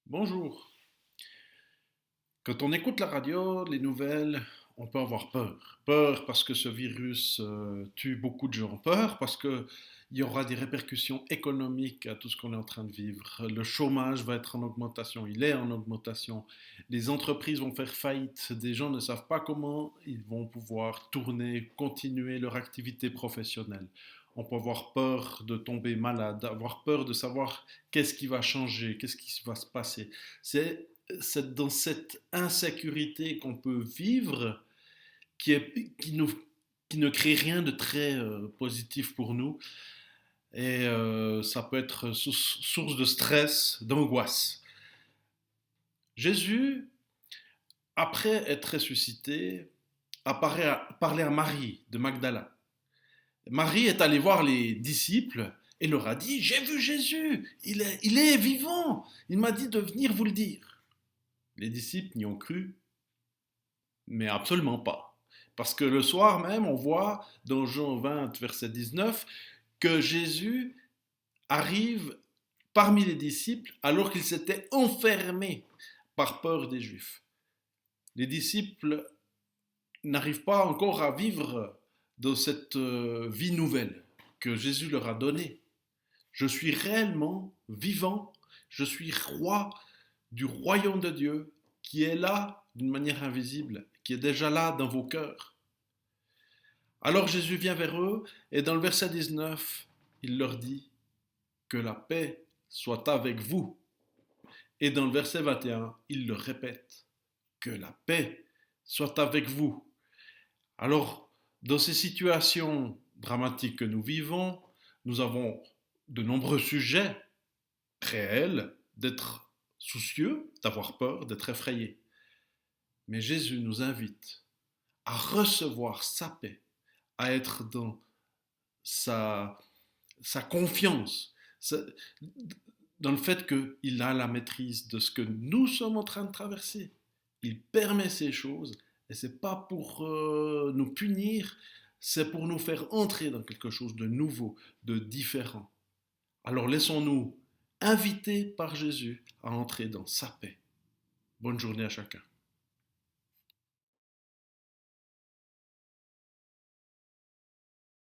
Bonjour. Quand on écoute la radio, les nouvelles, on peut avoir peur. Peur parce que ce virus tue beaucoup de gens. Peur parce qu'il y aura des répercussions économiques à tout ce qu'on est en train de vivre. Le chômage va être en augmentation, il est en augmentation. Les entreprises vont faire faillite. Des gens ne savent pas comment ils vont pouvoir tourner, continuer leur activité professionnelle. On peut avoir peur de tomber malade, avoir peur de savoir qu'est-ce qui va changer, qu'est-ce qui va se passer. C'est dans cette insécurité qu'on peut vivre qui, est, qui, nous, qui ne crée rien de très positif pour nous. Et ça peut être source de stress, d'angoisse. Jésus, après être ressuscité, a parlé à Marie de Magdala. Marie est allée voir les disciples et leur a dit, j'ai vu Jésus, il est vivant, il m'a dit de venir vous le dire. Les disciples n'y ont cru, mais absolument pas. Parce que le soir même, on voit dans Jean 20, verset 19, que Jésus arrive parmi les disciples alors qu'ils s'étaient enfermés par peur des Juifs. Les disciples n'arrivent pas encore à vivre dans cette vie nouvelle que Jésus leur a donnée. Je suis réellement vivant, je suis roi du royaume de Dieu qui est là d'une manière invisible, qui est déjà là dans vos cœurs. Alors Jésus vient vers eux et dans le verset 19, il leur dit que la paix soit avec vous. Et dans le verset 21, il le répète, que la paix soit avec vous. Alors, dans ces situations dramatiques que nous vivons, nous avons de nombreux sujets réels d'être soucieux, d'avoir peur, d'être effrayé. Mais Jésus nous invite à recevoir sa paix, à être dans sa, sa confiance, dans le fait qu'il a la maîtrise de ce que nous sommes en train de traverser. Il permet ces choses et c'est pas pour nous punir, c'est pour nous faire entrer dans quelque chose de nouveau, de différent. Alors laissons-nous inviter par Jésus à entrer dans sa paix. Bonne journée à chacun.